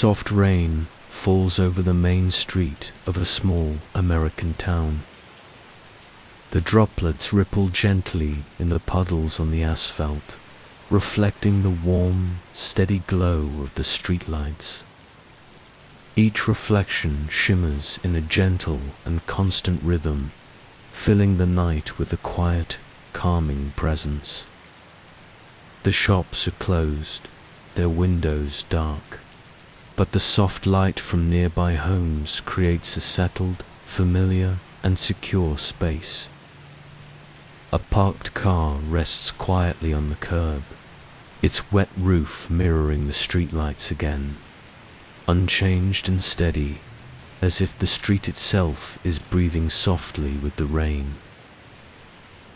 Soft rain falls over the main street of a small American town. The droplets ripple gently in the puddles on the asphalt, reflecting the warm, steady glow of the streetlights. Each reflection shimmers in a gentle and constant rhythm, filling the night with a quiet, calming presence. The shops are closed, their windows dark, but the soft light from nearby homes creates a settled, familiar, and secure space. A parked car rests quietly on the curb, its wet roof mirroring the streetlights again, unchanged and steady, as if the street itself is breathing softly with the rain.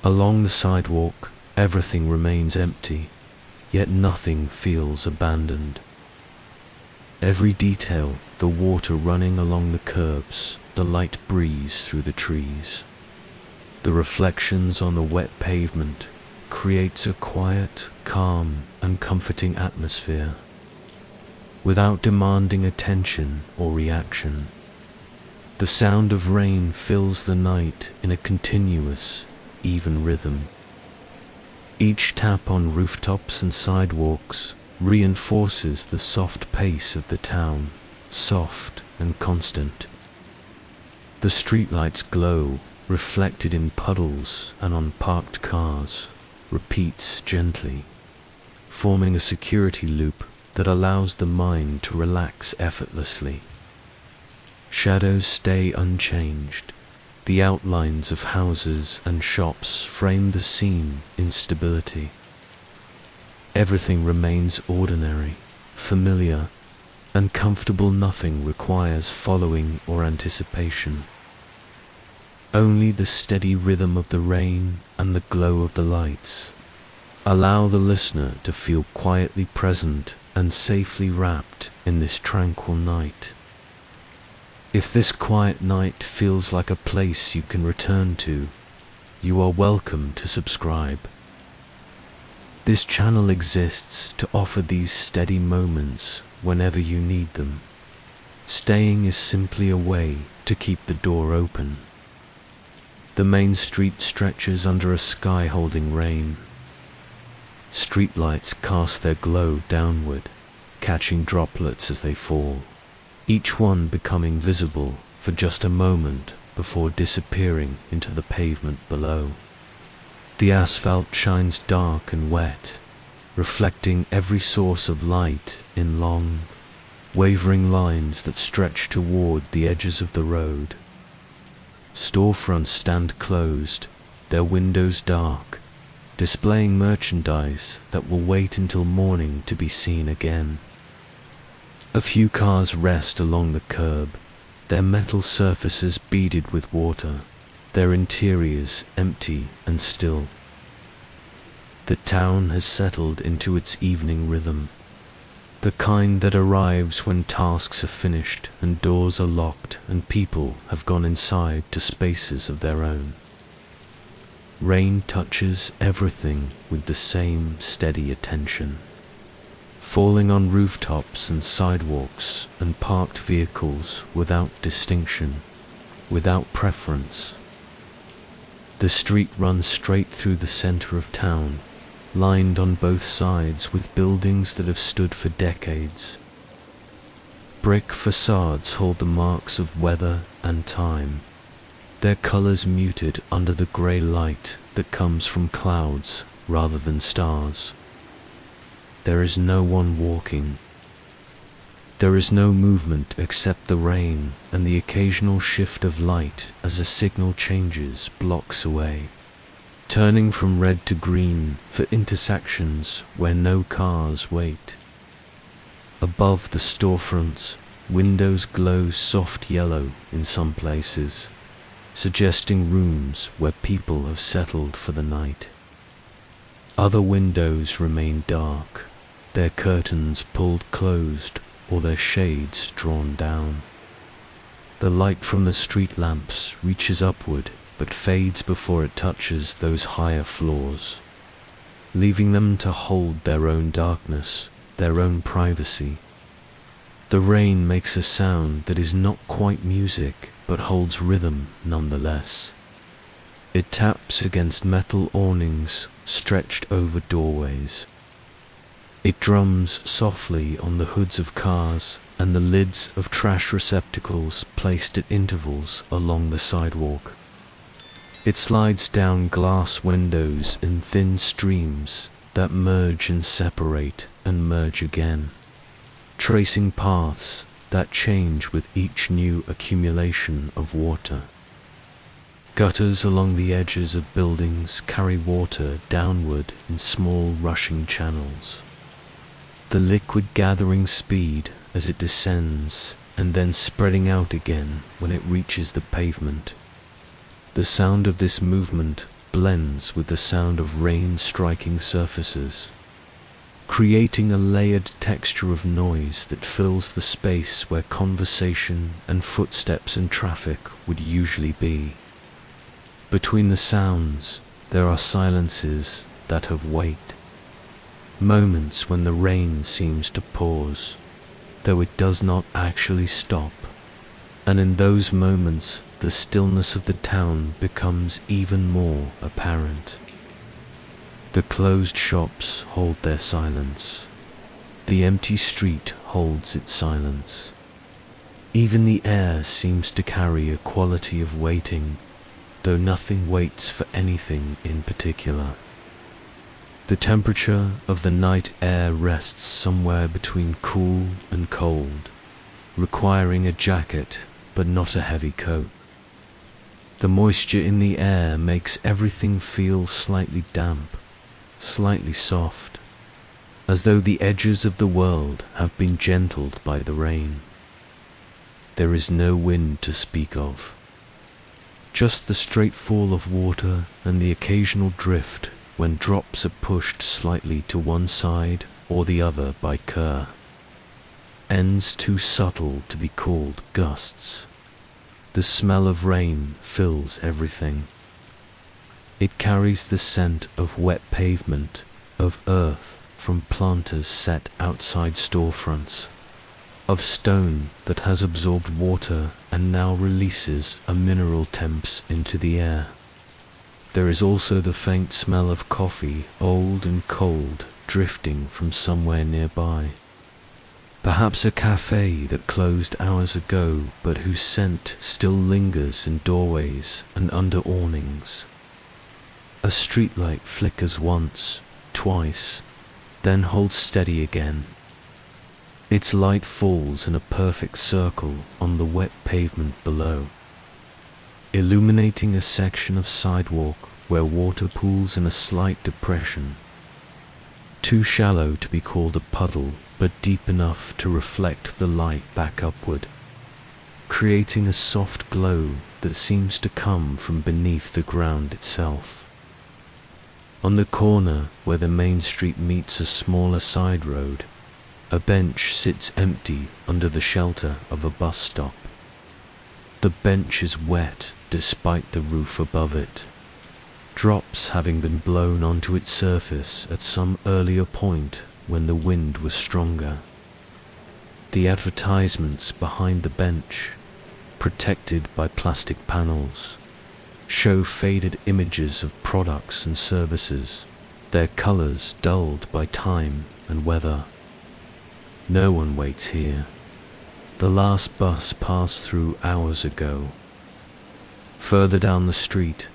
Along the sidewalk, everything remains empty, yet nothing feels abandoned. Every detail, the water running along the curbs, the light breeze through the trees, the reflections on the wet pavement, creates a quiet, calm, and comforting atmosphere, without demanding attention or reaction. The sound of rain fills the night in a continuous, even rhythm. Each tap on rooftops and sidewalks reinforces the soft pace of the town, soft and constant. The streetlights glow, reflected in puddles and on parked cars, repeats gently, forming a security loop that allows the mind to relax effortlessly. Shadows stay unchanged. The outlines of houses and shops frame the scene in stability. Everything remains ordinary, familiar, and comfortable. Nothing requires following or anticipation. Only the steady rhythm of the rain and the glow of the lights allow the listener to feel quietly present and safely wrapped in this tranquil night. If this quiet night feels like a place you can return to, you are welcome to subscribe. This channel exists to offer these steady moments whenever you need them. Staying is simply a way to keep the door open. The main street stretches under a sky holding rain. Streetlights cast their glow downward, catching droplets as they fall, each one becoming visible for just a moment before disappearing into the pavement below. The asphalt shines dark and wet, reflecting every source of light in long, wavering lines that stretch toward the edges of the road. Storefronts stand closed, their windows dark, displaying merchandise that will wait until morning to be seen again. A few cars rest along the curb, their metal surfaces beaded with water, their interiors empty and still. The town has settled into its evening rhythm, the kind that arrives when tasks are finished and doors are locked and people have gone inside to spaces of their own. Rain touches everything with the same steady attention, falling on rooftops and sidewalks and parked vehicles without distinction, without preference. The street runs straight through the center of town, lined on both sides with buildings that have stood for decades. Brick facades hold the marks of weather and time, their colors muted under the gray light that comes from clouds rather than stars. There is no one walking. There is no movement except the rain and the occasional shift of light as a signal changes blocks away, turning from red to green for intersections where no cars wait. Above the storefronts, windows glow soft yellow in some places, suggesting rooms where people have settled for the night. Other windows remain dark, their curtains pulled closed or their shades drawn down. The light from the street lamps reaches upward but fades before it touches those higher floors, leaving them to hold their own darkness, their own privacy. The rain makes a sound that is not quite music, but holds rhythm nonetheless. It taps against metal awnings stretched over doorways. It drums softly on the hoods of cars and the lids of trash receptacles placed at intervals along the sidewalk. It slides down glass windows in thin streams that merge and separate and merge again, tracing paths that change with each new accumulation of water. Gutters along the edges of buildings carry water downward in small rushing channels. The liquid gathering speed as it descends and then spreading out again when it reaches the pavement. The sound of this movement blends with the sound of rain striking surfaces, creating a layered texture of noise that fills the space where conversation and footsteps and traffic would usually be. Between the sounds, there are silences that have weight. Moments when the rain seems to pause, though it does not actually stop. And in those moments, the stillness of the town becomes even more apparent. The closed shops hold their silence. The empty street holds its silence. Even the air seems to carry a quality of waiting, though nothing waits for anything in particular. The temperature of the night air rests somewhere between cool and cold, requiring a jacket but not a heavy coat. The moisture in the air makes everything feel slightly damp, slightly soft, as though the edges of the world have been gentled by the rain. There is no wind to speak of, just the straight fall of water and the occasional drift when drops are pushed slightly to one side or the other by Kerr. Ends too subtle to be called gusts. The smell of rain fills everything. It carries the scent of wet pavement, of earth from planters set outside storefronts, of stone that has absorbed water and now releases a mineral temps into the air. There is also the faint smell of coffee, old and cold, drifting from somewhere nearby. Perhaps a cafe that closed hours ago, but whose scent still lingers in doorways and under awnings. A streetlight flickers once, twice, then holds steady again. Its light falls in a perfect circle on the wet pavement below, illuminating a section of sidewalk where water pools in a slight depression, too shallow to be called a puddle, but deep enough to reflect the light back upward, creating a soft glow that seems to come from beneath the ground itself. On the corner where the main street meets a smaller side road, a bench sits empty under the shelter of a bus stop. The bench is wet despite the roof above it, drops having been blown onto its surface at some earlier point when the wind was stronger. The advertisements behind the bench, protected by plastic panels, show faded images of products and services, their colors dulled by time and weather. No one waits here. The last bus passed through hours ago. Further down the street,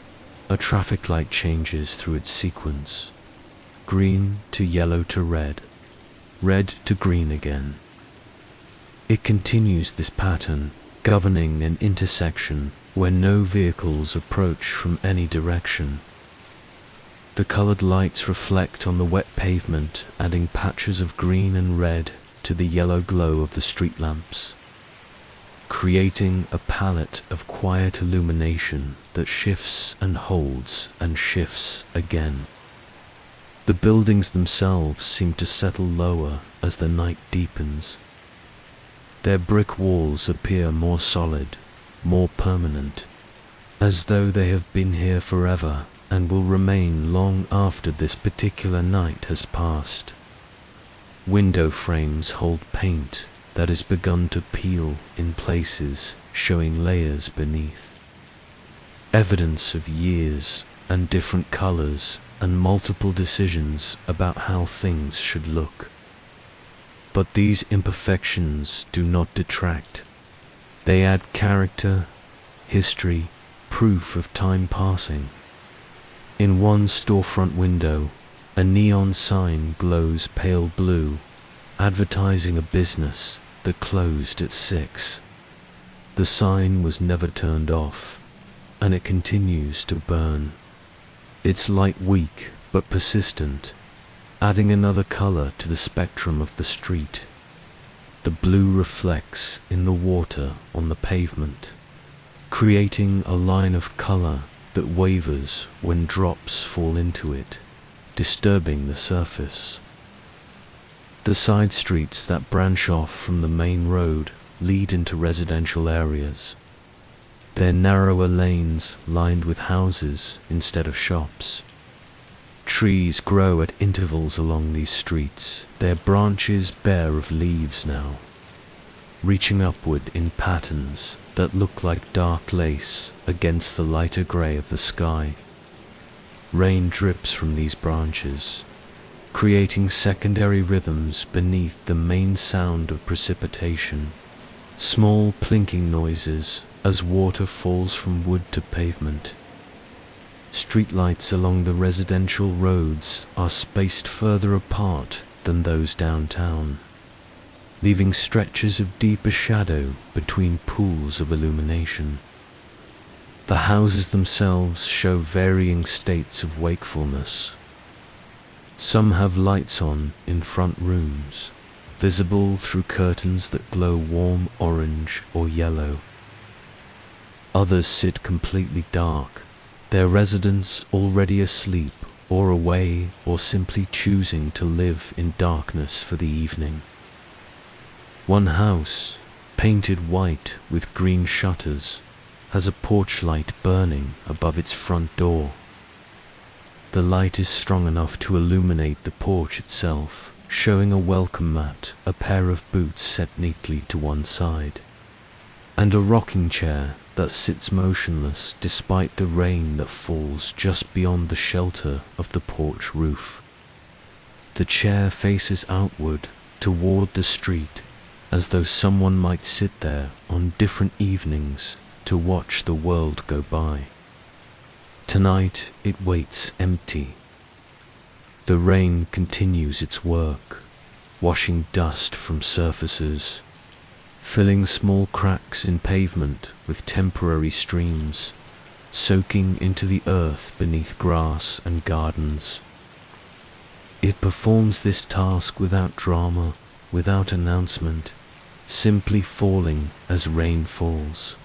a traffic light changes through its sequence, green to yellow to red to green again. It continues this pattern, governing an intersection where no vehicles approach from any direction. The colored lights reflect on the wet pavement, adding patches of green and red to the yellow glow of the street lamps, creating a palette of quiet illumination that shifts and holds and shifts again. The buildings themselves seem to settle lower as the night deepens. Their brick walls appear more solid, more permanent, as though they have been here forever and will remain long after this particular night has passed. Window frames hold paint, that has begun to peel in places, showing layers beneath. Evidence of years and different colors and multiple decisions about how things should look. But these imperfections do not detract. They add character, history, proof of time passing. In one storefront window, a neon sign glows pale blue, advertising a business that closed at 6. The sign was never turned off, and it continues to burn. Its light weak but persistent, adding another color to the spectrum of the street. The blue reflects in the water on the pavement, creating a line of color that wavers when drops fall into it, disturbing the surface. The side streets that branch off from the main road lead into residential areas. Their narrower lanes lined with houses instead of shops. Trees grow at intervals along these streets, their branches bare of leaves now, reaching upward in patterns that look like dark lace against the lighter gray of the sky. Rain drips from these branches, creating secondary rhythms beneath the main sound of precipitation, small plinking noises as water falls from wood to pavement. Streetlights along the residential roads are spaced further apart than those downtown, leaving stretches of deeper shadow between pools of illumination. The houses themselves show varying states of wakefulness. Some have lights on in front rooms, visible through curtains that glow warm orange or yellow. Others sit completely dark, their residents already asleep or away or simply choosing to live in darkness for the evening. One house, painted white with green shutters, has a porch light burning above its front door. The light is strong enough to illuminate the porch itself, showing a welcome mat, a pair of boots set neatly to one side, and a rocking chair that sits motionless despite the rain that falls just beyond the shelter of the porch roof. The chair faces outward toward the street, as though someone might sit there on different evenings to watch the world go by. Tonight it waits empty. The rain continues its work, washing dust from surfaces, filling small cracks in pavement with temporary streams, soaking into the earth beneath grass and gardens. It performs this task without drama, without announcement, simply falling as rain falls,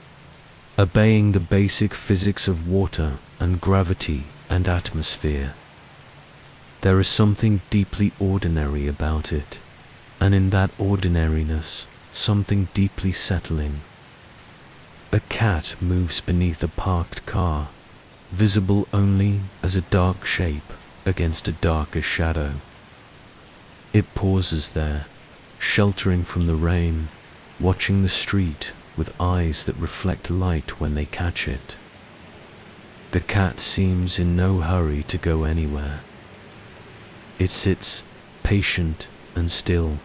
obeying the basic physics of water and gravity and atmosphere. There is something deeply ordinary about it, and in that ordinariness, something deeply settling. A cat moves beneath a parked car, visible only as a dark shape against a darker shadow. It pauses there, sheltering from the rain, watching the street with eyes that reflect light when they catch it. The cat seems in no hurry to go anywhere. It sits patient and still,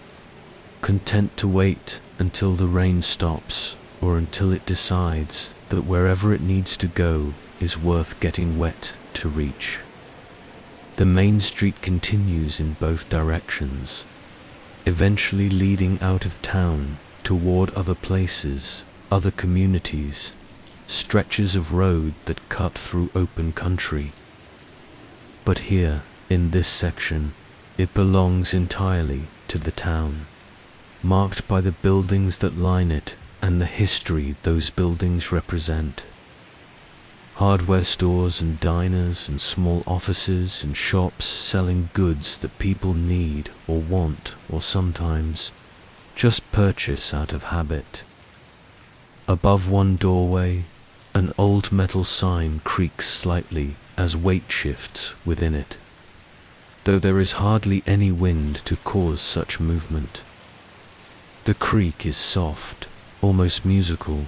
content to wait until the rain stops or until it decides that wherever it needs to go is worth getting wet to reach. The main street continues in both directions, eventually leading out of town toward other places, other communities, stretches of road that cut through open country. But here, in this section, it belongs entirely to the town, marked by the buildings that line it and the history those buildings represent. Hardware stores and diners and small offices and shops selling goods that people need or want or sometimes just purchase out of habit. Above one doorway, an old metal sign creaks slightly as weight shifts within it, though there is hardly any wind to cause such movement. The creak is soft, almost musical,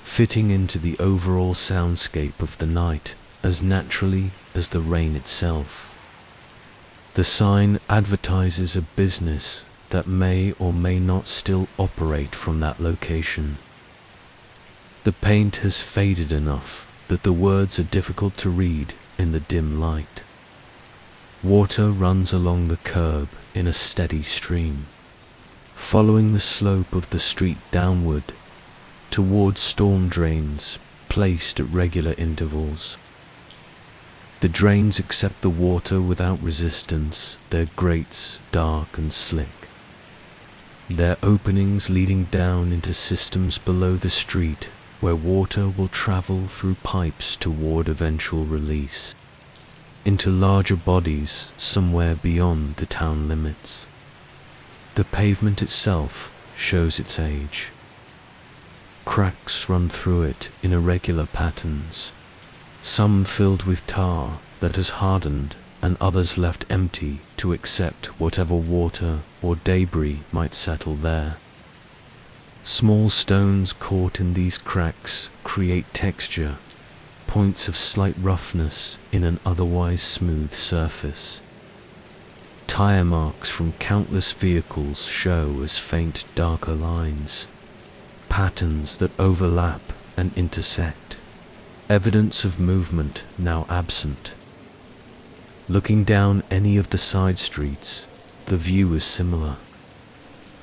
fitting into the overall soundscape of the night as naturally as the rain itself. The sign advertises a business that may or may not still operate from that location. The paint has faded enough that the words are difficult to read in the dim light. Water runs along the curb in a steady stream, following the slope of the street downward towards storm drains placed at regular intervals. The drains accept the water without resistance, their grates dark and slick, their openings leading down into systems below the street where water will travel through pipes toward eventual release into larger bodies somewhere beyond the town limits. The pavement itself shows its age. Cracks run through it in irregular patterns, some filled with tar that has hardened and others left empty to accept whatever water or debris might settle there. Small stones caught in these cracks create texture, points of slight roughness in an otherwise smooth surface. Tire marks from countless vehicles show as faint darker lines, patterns that overlap and intersect, evidence of movement now absent. Looking down any of the side streets, the view is similar.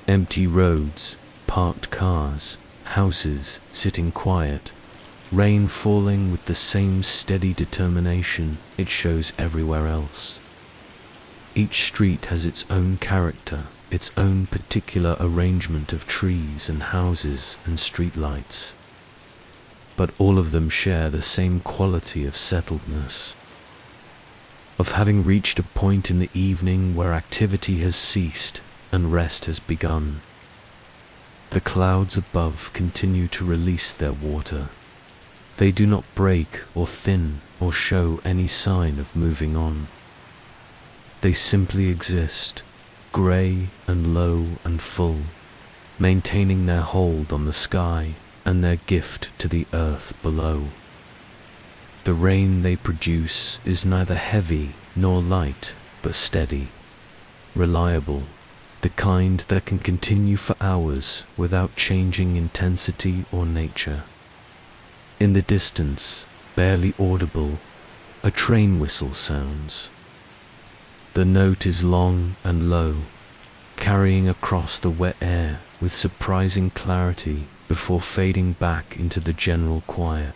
Empty roads, parked cars, houses sitting quiet, rain falling with the same steady determination it shows everywhere else. Each street has its own character, its own particular arrangement of trees and houses and streetlights, but all of them share the same quality of settledness, of having reached a point in the evening where activity has ceased and rest has begun. The clouds above continue to release their water. They do not break or thin or show any sign of moving on. They simply exist, grey and low and full, maintaining their hold on the sky and their gift to the earth below. The rain they produce is neither heavy nor light, but steady, reliable, the kind that can continue for hours without changing intensity or nature. In the distance, barely audible, a train whistle sounds. The note is long and low, carrying across the wet air with surprising clarity before fading back into the general quiet.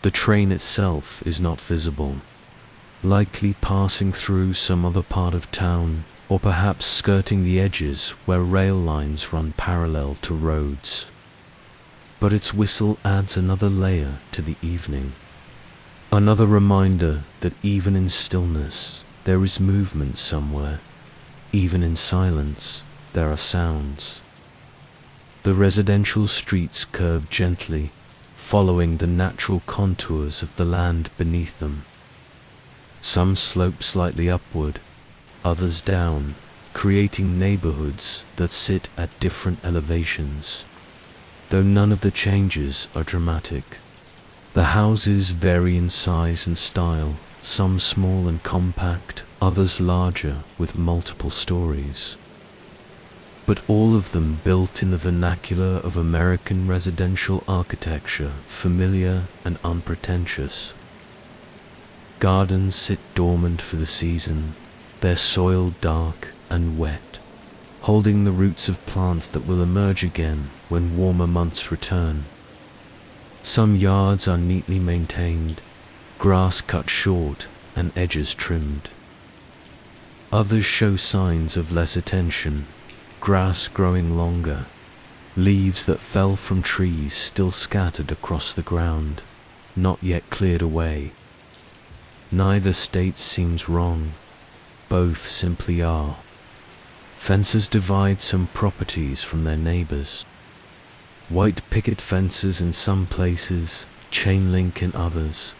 The train itself is not visible, likely passing through some other part of town, or perhaps skirting the edges where rail lines run parallel to roads. But its whistle adds another layer to the evening, another reminder that even in stillness there is movement somewhere, even in silence there are sounds. The residential streets curve gently, following the natural contours of the land beneath them. Some slope slightly upward, others down, creating neighborhoods that sit at different elevations, though none of the changes are dramatic. The houses vary in size and style, some small and compact, others larger with multiple stories, but all of them built in the vernacular of American residential architecture, familiar and unpretentious. Gardens sit dormant for the season, their soil dark and wet, holding the roots of plants that will emerge again when warmer months return. Some yards are neatly maintained, grass cut short and edges trimmed. Others show signs of less attention, grass growing longer, leaves that fell from trees still scattered across the ground, not yet cleared away. Neither state seems wrong, both simply are. Fences divide some properties from their neighbors. White picket fences in some places, chain link in others,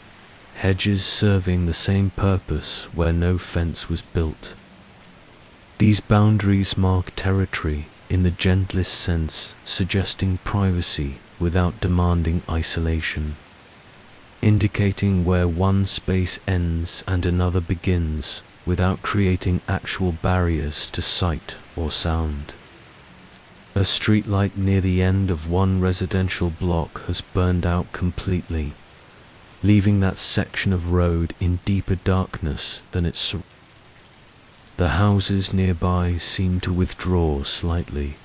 hedges serving the same purpose where no fence was built. These boundaries mark territory in the gentlest sense, suggesting privacy without demanding isolation, indicating where one space ends and another begins without creating actual barriers to sight or sound. A streetlight near the end of one residential block has burned out completely, leaving that section of road in deeper darkness than its surroundings. The houses nearby seem to withdraw slightly,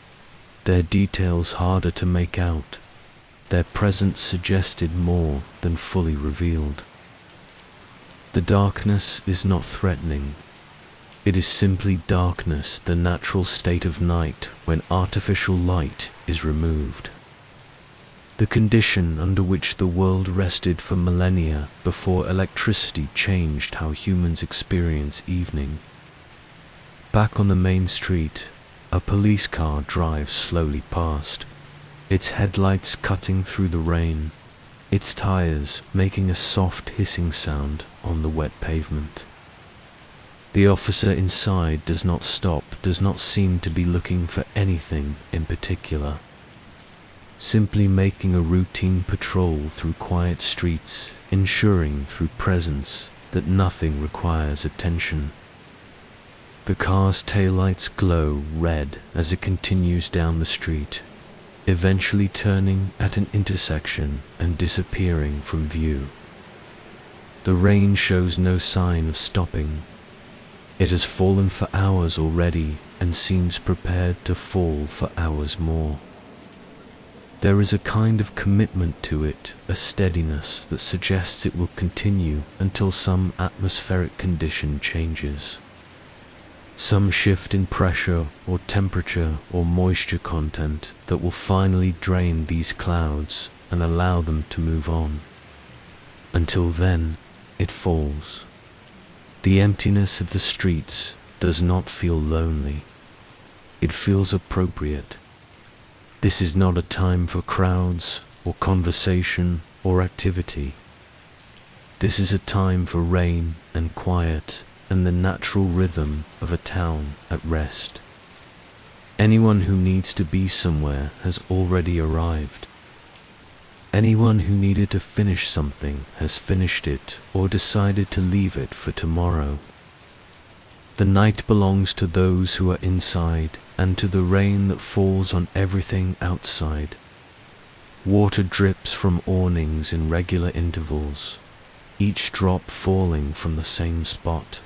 their details harder to make out, their presence suggested more than fully revealed. The darkness is not threatening. It is simply darkness, the natural state of night when artificial light is removed. The condition under which the world rested for millennia before electricity changed how humans experience evening. Back on the main street, a police car drives slowly past, its headlights cutting through the rain, its tires making a soft hissing sound on the wet pavement. The officer inside does not stop, does not seem to be looking for anything in particular, simply making a routine patrol through quiet streets, ensuring through presence that nothing requires attention. The car's taillights glow red as it continues down the street, eventually turning at an intersection and disappearing from view. The rain shows no sign of stopping. It has fallen for hours already and seems prepared to fall for hours more. There is a kind of commitment to it, a steadiness that suggests it will continue until some atmospheric condition changes. Some shift in pressure or temperature or moisture content that will finally drain these clouds and allow them to move on. Until then, it falls. The emptiness of the streets does not feel lonely. It feels appropriate. This is not a time for crowds or conversation or activity. This is a time for rain and quiet and the natural rhythm of a town at rest. Anyone who needs to be somewhere has already arrived. Anyone who needed to finish something has finished it or decided to leave it for tomorrow. The night belongs to those who are inside and to the rain that falls on everything outside. Water drips from awnings in regular intervals, each drop falling from the same spot,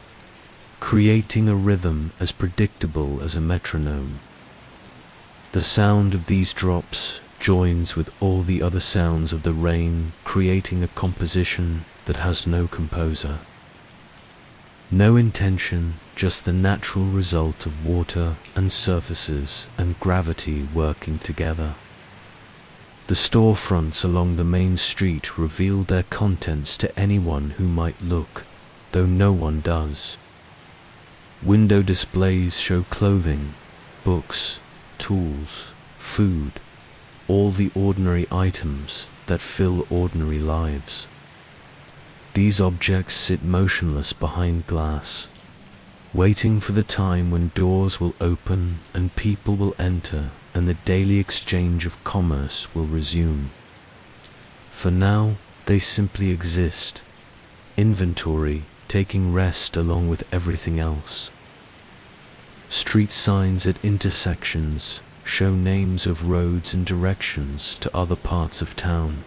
creating a rhythm as predictable as a metronome. The sound of these drops joins with all the other sounds of the rain, creating a composition that has no composer. No intention, just the natural result of water and surfaces and gravity working together. The storefronts along the main street reveal their contents to anyone who might look, though no one does. Window displays show clothing, books, tools, food, all the ordinary items that fill ordinary lives. These objects sit motionless behind glass, waiting for the time when doors will open and people will enter and the daily exchange of commerce will resume. For now, they simply exist, inventory taking rest along with everything else. Street signs at intersections show names of roads and directions to other parts of town.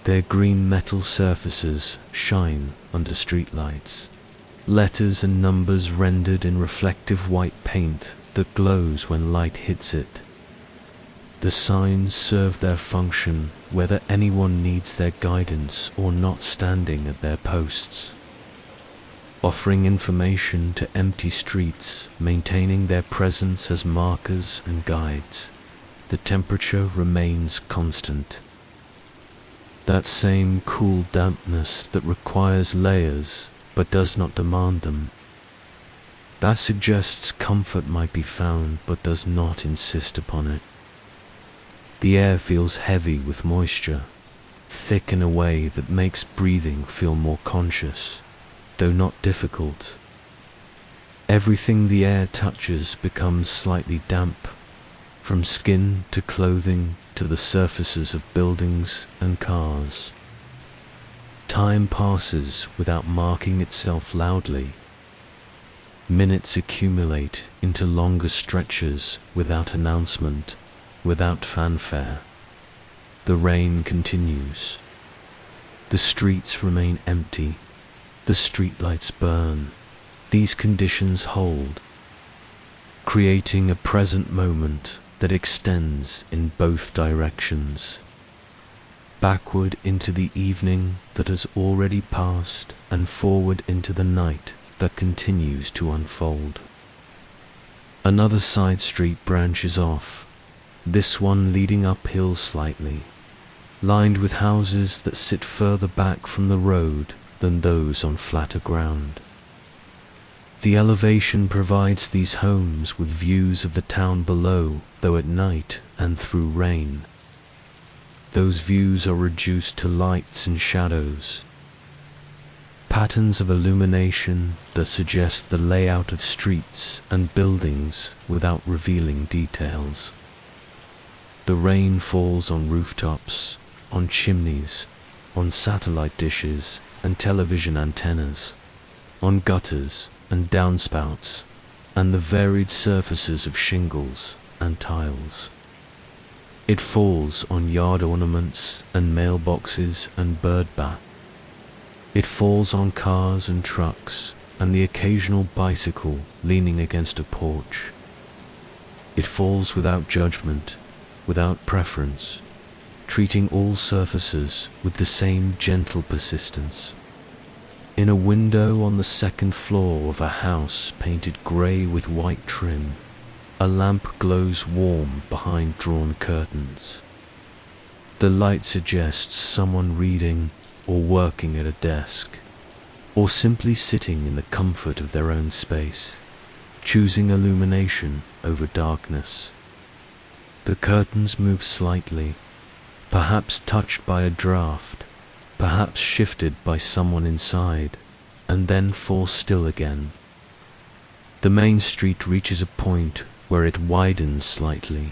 Their green metal surfaces shine under streetlights. Letters and numbers rendered in reflective white paint that glows when light hits it. The signs serve their function whether anyone needs their guidance or not standing at their posts, offering information to empty streets, maintaining their presence as markers and guides. The temperature remains constant. That same cool dampness that requires layers but does not demand them. That suggests comfort might be found but does not insist upon it. The air feels heavy with moisture, thick in a way that makes breathing feel more conscious, though not difficult. Everything the air touches becomes slightly damp, from skin to clothing to the surfaces of buildings and cars. Time passes without marking itself loudly. Minutes accumulate into longer stretches without announcement, without fanfare. The rain continues. The streets remain empty. The streetlights burn. These conditions hold, creating a present moment that extends in both directions, backward into the evening that has already passed and forward into the night that continues to unfold. Another side street branches off, this one leading uphill slightly, lined with houses that sit further back from the road than those on flatter ground. The elevation provides these homes with views of the town below, though at night and through rain. Those views are reduced to lights and shadows, patterns of illumination that suggest the layout of streets and buildings without revealing details. The rain falls on rooftops, on chimneys, on satellite dishes and television antennas, on gutters and downspouts, and the varied surfaces of shingles and tiles. It falls on yard ornaments and mailboxes and bird bath. It falls on cars and trucks and the occasional bicycle leaning against a porch. It falls without judgment, without preference, treating all surfaces with the same gentle persistence. In a window on the second floor of a house painted grey with white trim, a lamp glows warm behind drawn curtains. The light suggests someone reading or working at a desk, or simply sitting in the comfort of their own space, choosing illumination over darkness. The curtains move slightly, perhaps touched by a draft, perhaps shifted by someone inside, and then fall still again. The main street reaches a point where it widens slightly,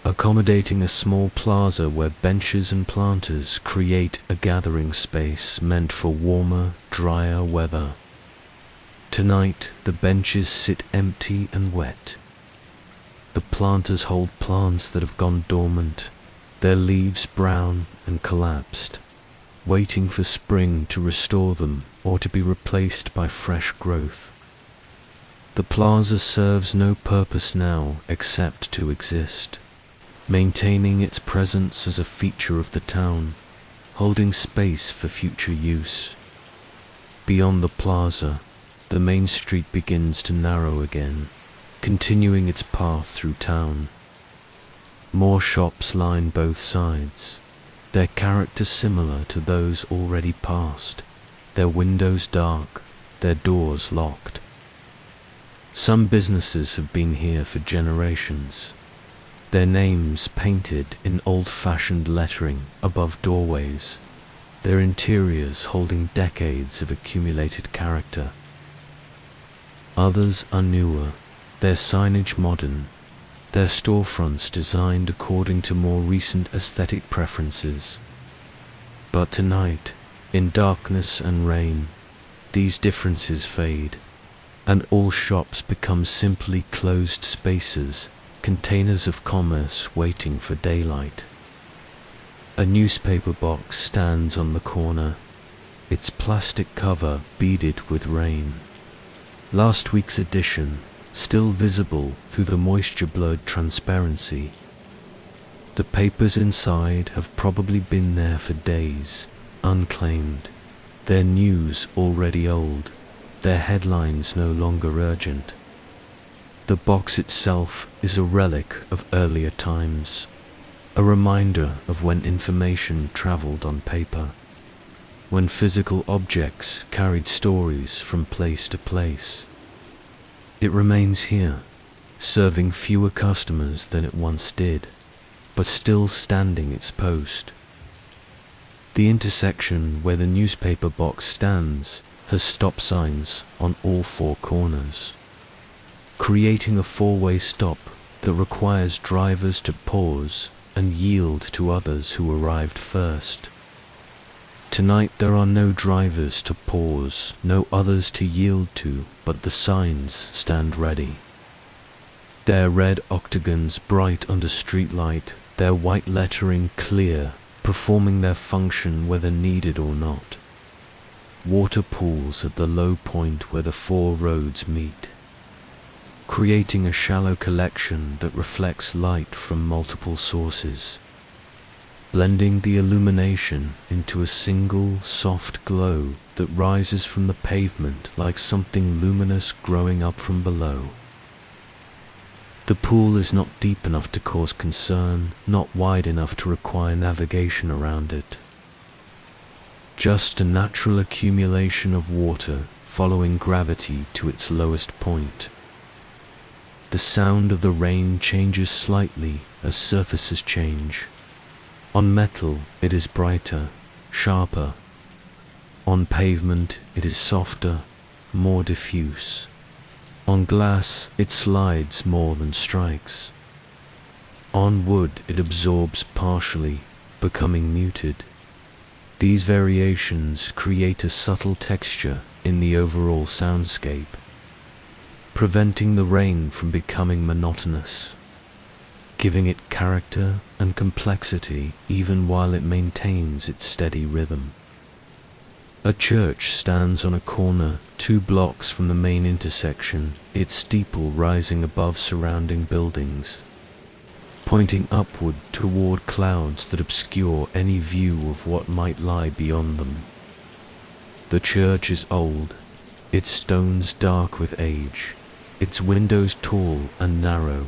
accommodating a small plaza where benches and planters create a gathering space meant for warmer, drier weather. Tonight, the benches sit empty and wet. The planters hold plants that have gone dormant, their leaves brown and collapsed, waiting for spring to restore them or to be replaced by fresh growth. The plaza serves no purpose now except to exist, maintaining its presence as a feature of the town, holding space for future use. Beyond the plaza, the main street begins to narrow again, continuing its path through town. More shops line both sides, their character similar to those already passed, their windows dark, their doors locked. Some businesses have been here for generations, their names painted in old-fashioned lettering above doorways, their interiors holding decades of accumulated character. Others are newer, their signage modern, their storefronts designed according to more recent aesthetic preferences. But tonight, in darkness and rain, these differences fade, and all shops become simply closed spaces, containers of commerce waiting for daylight. A newspaper box stands on the corner, its plastic cover beaded with rain. Last week's edition, still visible through the moisture-blurred transparency. The papers inside have probably been there for days, unclaimed, their news already old, their headlines no longer urgent. The box itself is a relic of earlier times, a reminder of when information traveled on paper, when physical objects carried stories from place to place. It remains here, serving fewer customers than it once did, but still standing its post. The intersection where the newspaper box stands has stop signs on all four corners, creating a four-way stop that requires drivers to pause and yield to others who arrived first. Tonight there are no drivers to pause, no others to yield to, but the signs stand ready. Their red octagons bright under streetlight, their white lettering clear, performing their function whether needed or not. Water pools at the low point where the four roads meet, creating a shallow collection that reflects light from multiple sources, blending the illumination into a single soft glow that rises from the pavement like something luminous growing up from below. The pool is not deep enough to cause concern, not wide enough to require navigation around it. Just a natural accumulation of water following gravity to its lowest point. The sound of the rain changes slightly as surfaces change. On metal, it is brighter, sharper. On pavement, it is softer, more diffuse. On glass, it slides more than strikes. On wood, it absorbs partially, becoming muted. These variations create a subtle texture in the overall soundscape, preventing the rain from becoming monotonous, giving it character and complexity even while it maintains its steady rhythm. A church stands on a corner 2 blocks from the main intersection, its steeple rising above surrounding buildings, pointing upward toward clouds that obscure any view of what might lie beyond them. The church is old, its stones dark with age, its windows tall and narrow,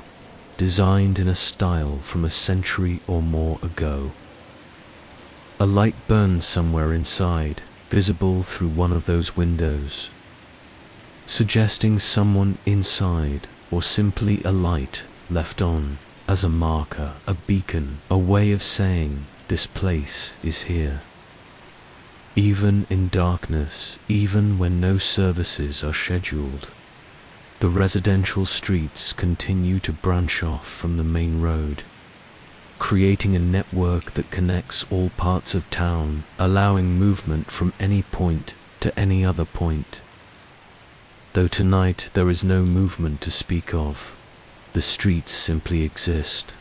designed in a style from a century or more ago. A light burns somewhere inside, visible through one of those windows, suggesting someone inside, or simply a light left on as a marker, a beacon, a way of saying this place is here. Even in darkness, even when no services are scheduled, the residential streets continue to branch off from the main road, creating a network that connects all parts of town, allowing movement from any point to any other point. Though tonight there is no movement to speak of, the streets simply exist,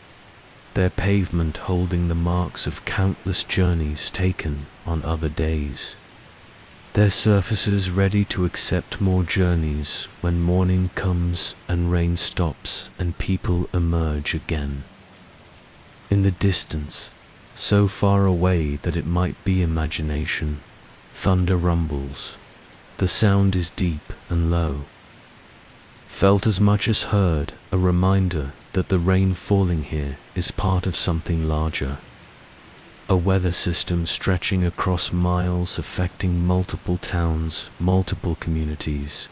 their pavement holding the marks of countless journeys taken on other days, their surfaces ready to accept more journeys when morning comes and rain stops and people emerge again. In the distance, so far away that it might be imagination, thunder rumbles. The sound is deep and low, felt as much as heard, a reminder that the rain falling here is part of something larger. A weather system stretching across miles, affecting multiple towns, multiple communities,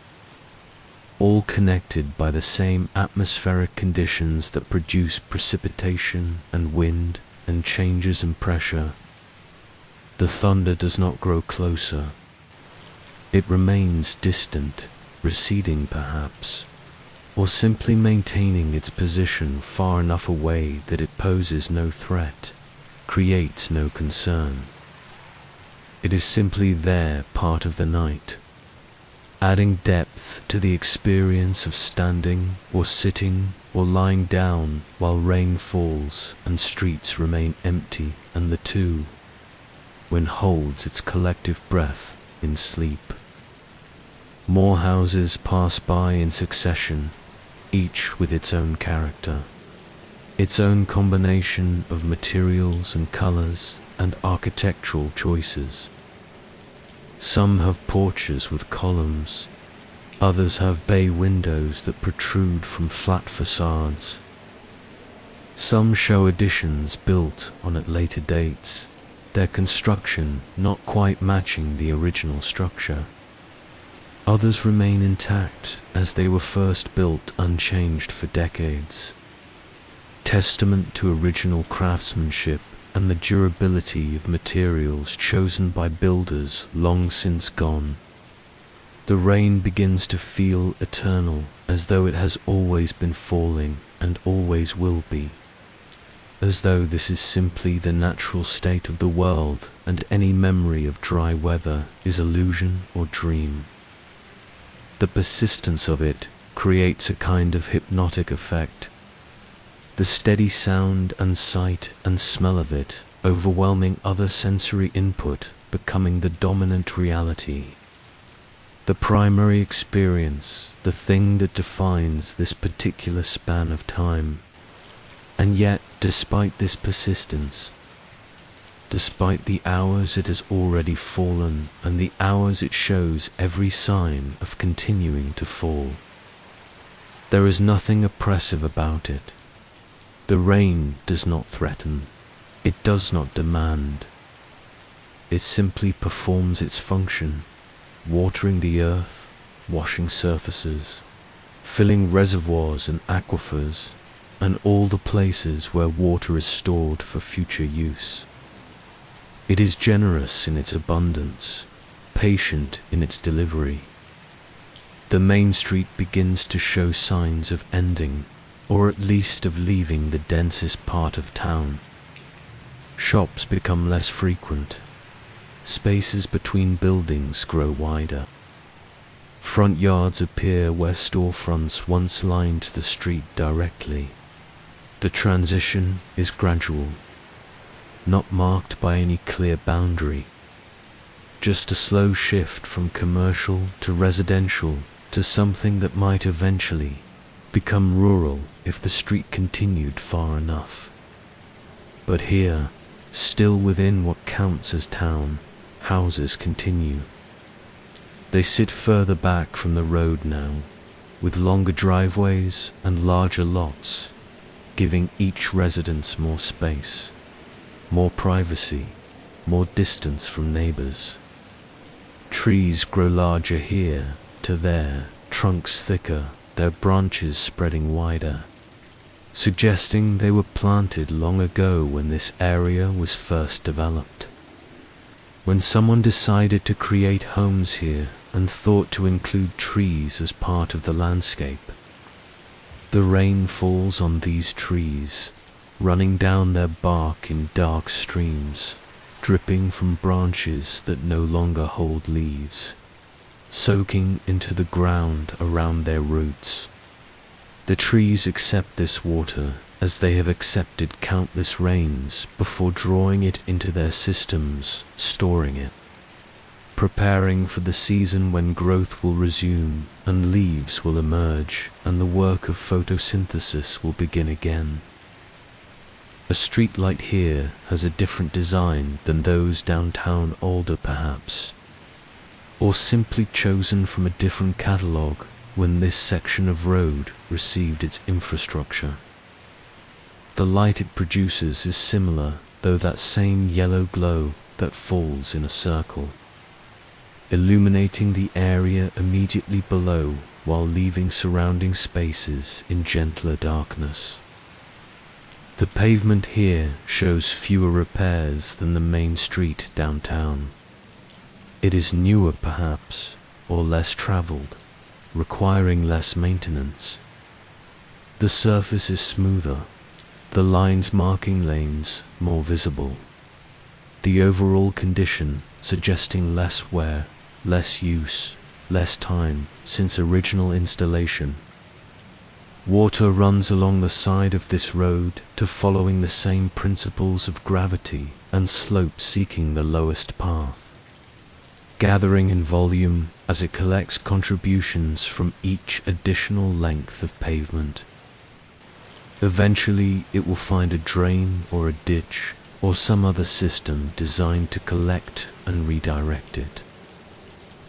all connected by the same atmospheric conditions that produce precipitation and wind and changes in pressure. The thunder does not grow closer. It remains distant, receding perhaps, or simply maintaining its position far enough away that it poses no threat, creates no concern. It is simply there, part of the night, adding depth to the experience of standing or sitting or lying down while rain falls and streets remain empty, and the two, when holds its collective breath in sleep. More houses pass by in succession, each with its own character, its own combination of materials and colors and architectural choices. Some have porches with columns, others have bay windows that protrude from flat facades. Some show additions built on at later dates, their construction not quite matching the original structure. Others remain intact as they were first built, unchanged for decades, testament to original craftsmanship and the durability of materials chosen by builders long since gone. The rain begins to feel eternal, as though it has always been falling and always will be, as though this is simply the natural state of the world and any memory of dry weather is illusion or dream. The persistence of it creates a kind of hypnotic effect, the steady sound and sight and smell of it overwhelming other sensory input, becoming the dominant reality, the primary experience, the thing that defines this particular span of time. And yet, despite this persistence, despite the hours it has already fallen and the hours it shows every sign of continuing to fall, there is nothing oppressive about it. The rain does not threaten. It does not demand. It simply performs its function, watering the earth, washing surfaces, filling reservoirs and aquifers, and all the places where water is stored for future use. It is generous in its abundance, patient in its delivery. The main street begins to show signs of ending, or at least of leaving the densest part of town. Shops become less frequent. Spaces between buildings grow wider. Front yards appear where storefronts once lined the street directly. The transition is gradual, not marked by any clear boundary, just a slow shift from commercial to residential to something that might eventually become rural if the street continued far enough. But here, still within what counts as town, houses continue. They sit further back from the road now, with longer driveways and larger lots, giving each residence more space, more privacy, more distance from neighbors. Trees grow larger here to there, trunks thicker, their branches spreading wider, suggesting they were planted long ago when this area was first developed. When someone decided to create homes here and thought to include trees as part of the landscape. The rain falls on these trees, running down their bark in dark streams, dripping from branches that no longer hold leaves, soaking into the ground around their roots. The trees accept this water as they have accepted countless rains before drawing it into their systems, storing it, preparing for the season when growth will resume and leaves will emerge and the work of photosynthesis will begin again. A streetlight here has a different design than those downtown, older perhaps, or simply chosen from a different catalogue when this section of road received its infrastructure. The light it produces is similar, though that same yellow glow that falls in a circle, illuminating the area immediately below while leaving surrounding spaces in gentler darkness. The pavement here shows fewer repairs than the main street downtown. It is newer perhaps, or less traveled, requiring less maintenance. The surface is smoother, the lines marking lanes more visible. The overall condition suggesting less wear, less use, less time since original installation. Water runs along the side of this road to following the same principles of gravity and slope seeking the lowest path, gathering in volume as it collects contributions from each additional length of pavement. Eventually it will find a drain or a ditch or some other system designed to collect and redirect it.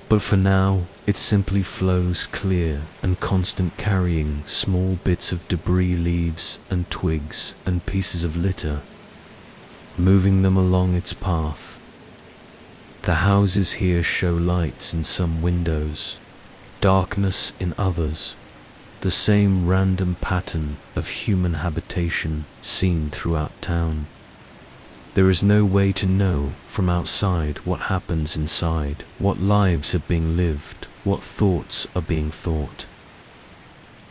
But for now, it simply flows clear and constant, carrying small bits of debris, leaves and twigs and pieces of litter, moving them along its path. The houses here show lights in some windows, darkness in others, the same random pattern of human habitation seen throughout town. There is no way to know from outside what happens inside, what lives are being lived, what thoughts are being thought.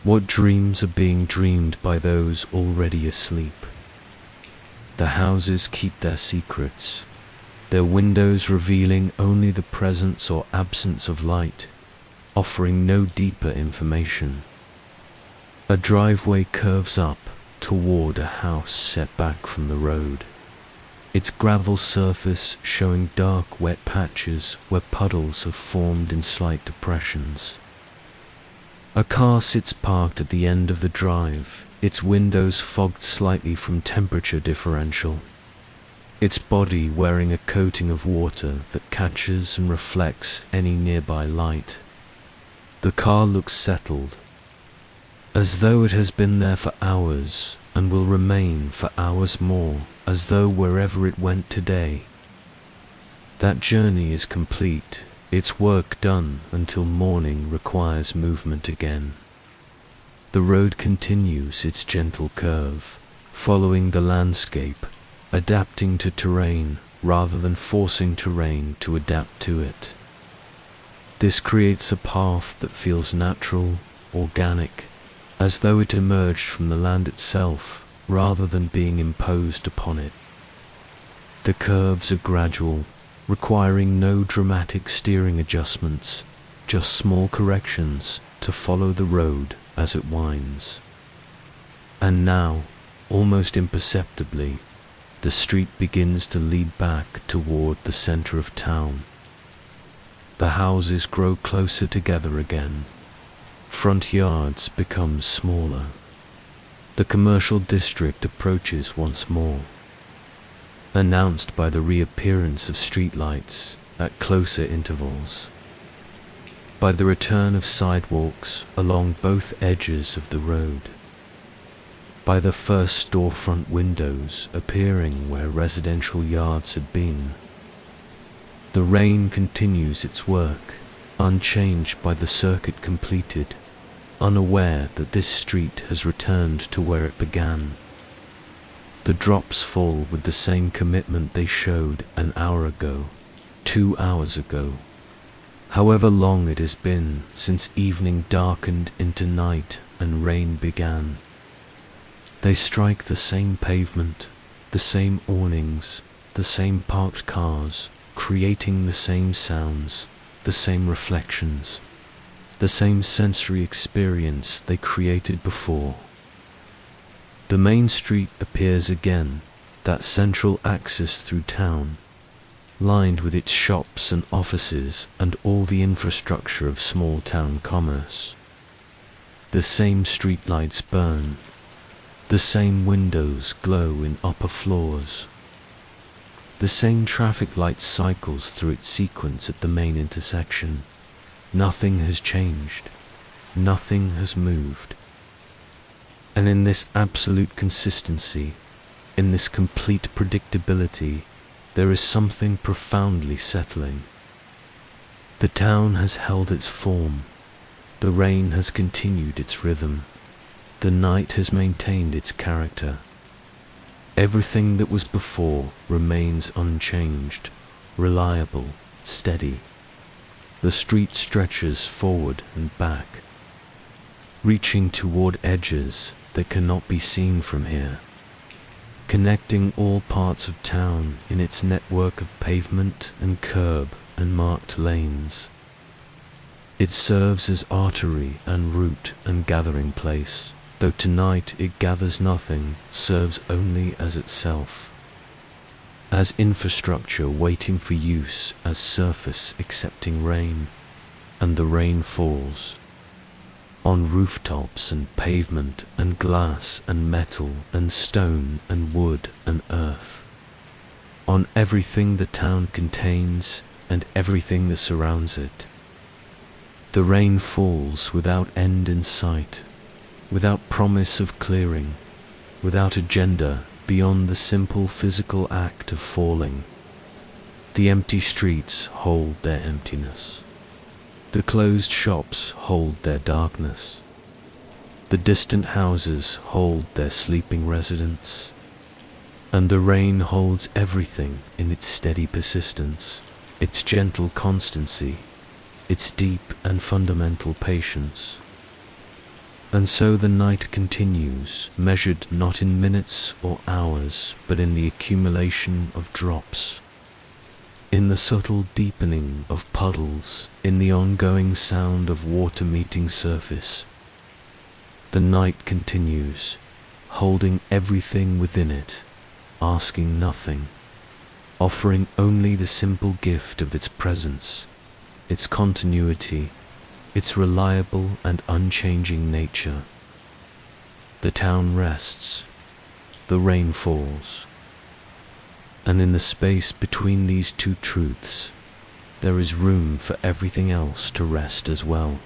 What dreams are being dreamed by those already asleep? The houses keep their secrets, their windows revealing only the presence or absence of light, offering no deeper information. A driveway curves up toward a house set back from the road, its gravel surface showing dark, wet patches where puddles have formed in slight depressions. A car sits parked at the end of the drive, its windows fogged slightly from temperature differential, its body wearing a coating of water that catches and reflects any nearby light. The car looks settled, as though it has been there for hours and will remain for hours more, as though wherever it went today, that journey is complete, its work done until morning requires movement again. The road continues its gentle curve, following the landscape, adapting to terrain rather than forcing terrain to adapt to it. This creates a path that feels natural, organic, as though it emerged from the land itself rather than being imposed upon it. The curves are gradual, requiring no dramatic steering adjustments, just small corrections to follow the road as it winds. And now, almost imperceptibly, the street begins to lead back toward the center of town. The houses grow closer together again. Front yards become smaller. The commercial district approaches once more, announced by the reappearance of streetlights at closer intervals, by the return of sidewalks along both edges of the road, by the first storefront windows appearing where residential yards had been. The rain continues its work, unchanged by the circuit completed, unaware that this street has returned to where it began. The drops fall with the same commitment they showed an hour ago, 2 hours ago, however long it has been since evening darkened into night and rain began. They strike the same pavement, the same awnings, the same parked cars, creating the same sounds, the same reflections, the same sensory experience they created before. The main street appears again, that central axis through town, lined with its shops and offices and all the infrastructure of small town commerce. The same streetlights burn, the same windows glow in upper floors. The same traffic light cycles through its sequence at the main intersection. Nothing has changed. Nothing has moved. And in this absolute consistency, in this complete predictability, there is something profoundly settling. The town has held its form. The rain has continued its rhythm. The night has maintained its character. Everything that was before remains unchanged, reliable, steady. The street stretches forward and back, reaching toward edges that cannot be seen from here, connecting all parts of town in its network of pavement and curb and marked lanes. It serves as artery and route and gathering place, though tonight it gathers nothing, serves only as itself, as infrastructure waiting for use, as surface accepting rain, and the rain falls on rooftops and pavement and glass and metal and stone and wood and earth, on everything the town contains and everything that surrounds it. The rain falls without end in sight, without promise of clearing, without agenda beyond the simple physical act of falling. The empty streets hold their emptiness. The closed shops hold their darkness. The distant houses hold their sleeping residents. And the rain holds everything in its steady persistence, its gentle constancy, its deep and fundamental patience. And so the night continues, measured not in minutes or hours, but in the accumulation of drops, in the subtle deepening of puddles, in the ongoing sound of water meeting surface. The night continues, holding everything within it, asking nothing, offering only the simple gift of its presence, its continuity, its reliable and unchanging nature. The town rests, the rain falls, and in the space between these two truths, there is room for everything else to rest as well.